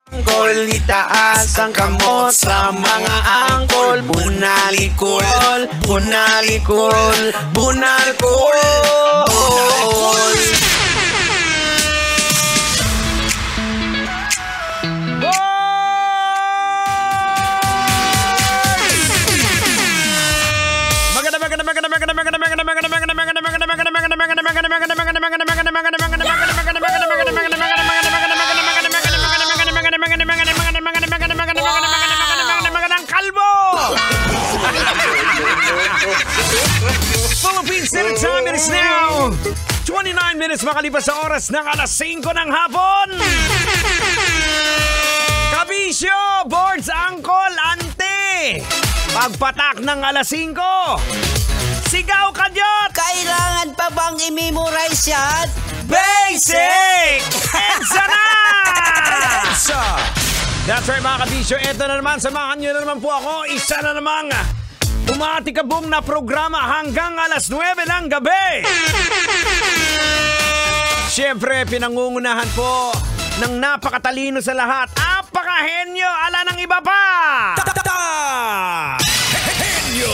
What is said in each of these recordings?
Angkol, itaas ang kamot sa mga angkol. Bunalikol, bunalikol, bunalkol. Philippine Standard Time, it is now 29 minutes makalipas sa oras ng alas 5 ng hapon. Kabisyo, boards, angkol, ante. Pagpatak ng alas 5. Sigaw ka, Jot! Kailangan pa bang i-memorize yan? Basic! Edsa na! Edsa! That's right, mga kabisyo. Ito na naman, samahan nyo na naman po ako. Isa na namang umatikabong na programa hanggang alas 9 ng gabi. Siyempre, pinangungunahan po ng napakatalino sa lahat. Apakahenyo! Ala ng iba pa! Henyo!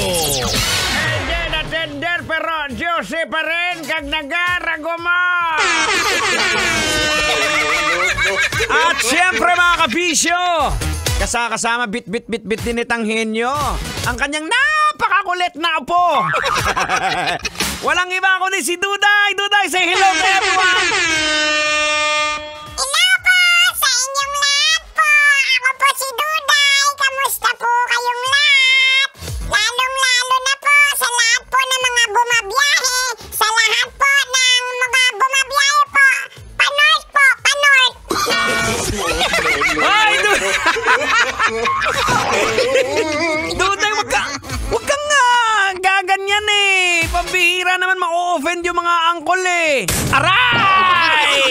Tender pero Jose pa rin kag nagarago mo. At siyempre mga kabisyo, kasama bit din itang henyo, ang kanyang napakakulit na apo. Walang iba kundi si Duday. Duday, say hello to everyone. Hello po sa inyong lahat po. Ako po si Duday. Kamusta po kayong lahat? Lalong-lalo na po sa lahat po ng mga bumabiyahe. Sa lahat po ng mga bumabiyahe po. Pa-north po, pa-north. Ay, Duday, wag kang gaganyan eh. Pambihira naman ma-offend yung mga angkol eh. Aray!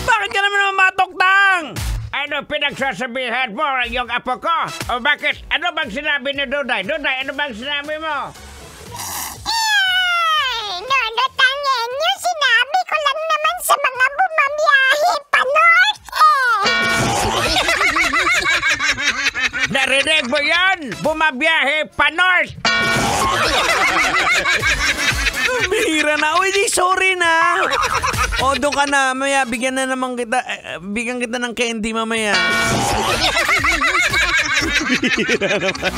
Bakit ka naman matoktang? Ano pinagsasabihan mo yung apo ko? O bakit? Ano bang sinabi ni Duday? Duday, ano bang sinabi mo? Nonotangin yung sinabi ko lang naman sa mga bumabiyahe pa-north eh. Narinig mo yan? Bumabiyahe pa-north! Bihira na. Uy, di sorry na. O, doon ka na. Maya, bigyan kita ng candy mamaya. Bihira naman.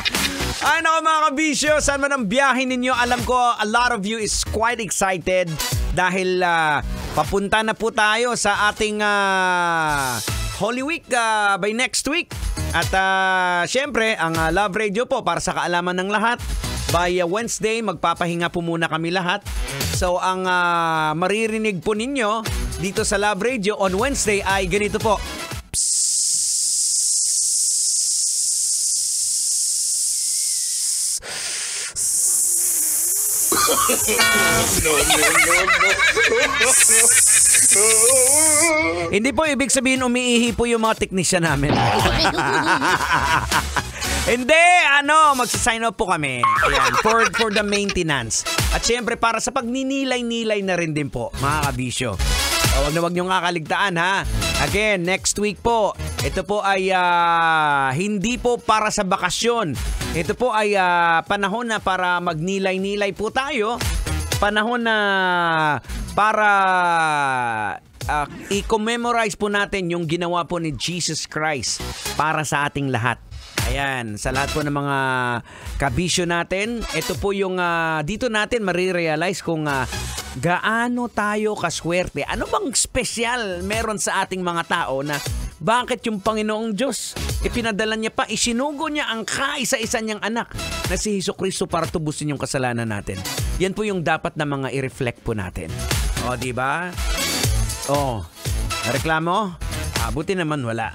Ay, naku mga kabisyo, saan man ang biyahe ninyo? Alam ko, a lot of you is quite excited dahil papunta na po tayo sa ating Holy Week by next week. At syempre, ang Love Radio po para sa kaalaman ng lahat. By Wednesday, magpapahinga po muna kami lahat. So, ang maririnig po ninyo dito sa Love Radio on Wednesday ay ganito po. Hindi po ibig sabihin umiihi po yung mga teknisyan namin. Hindi, magsa-sign up po kami. Ayan, for the maintenance. At syempre para sa pagninilay-nilay na rin din po, mga kabisyo. Wag niyong kakaligtaan ha. Again, next week po, ito po ay hindi po para sa bakasyon. Ito po ay panahon na para magnilay-nilay po tayo. Panahon na para i-commemorize po natin yung ginawa po ni Jesus Christ para sa ating lahat. Ayan, sa lahat po ng mga kabisyo natin, ito po yung dito natin marirealize kung gaano tayo kaswerte. Ano bang special meron sa ating mga tao na bakit yung Panginoong Diyos ipinadala niya pa, isinugo niya ang kaisa-isa niyang anak na si Jesucristo para tubusin yung kasalanan natin. Yan po yung dapat na mga i-reflect po natin. O, di ba? O, reklamo? Buti naman wala.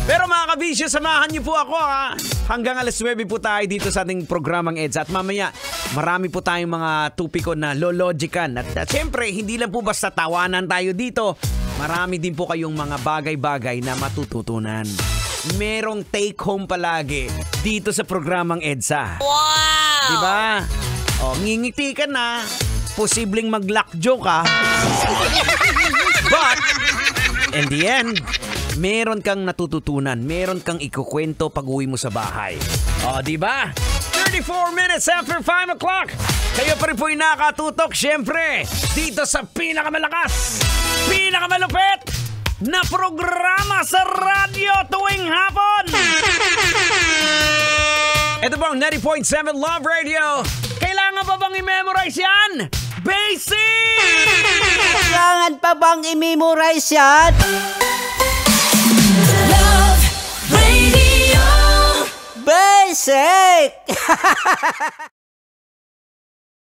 Pero mga kabisyo, samahan niyo po ako ha. Hanggang alas 9 po tayo dito sa ating programang EDSA. At mamaya, marami po tayong mga tupiko na lologikan. At syempre, hindi lang po basta tawanan tayo dito. Marami din po kayong mga bagay-bagay na matututunan. Merong take home palagi dito sa programang EDSA. Wow! Diba? O, ngingiti ka na. Posibleng mag-lock joke ka. But, in the end, meron kang natututunan, meron kang ikukwento pag uwi mo sa bahay. O, di ba? 34 minutes after 5 o'clock. Kayo pa rin po yung nakatutok, syempre, dito sa pinakamalakas, pinakamalupit na programa sa radyo tuwing hapon. Ito po ang 90.7 Love Radio. Kailangan pa bang i-memorize yan? Basic! Kailangan pa bang i-memorize yan? Love Radio. Basic!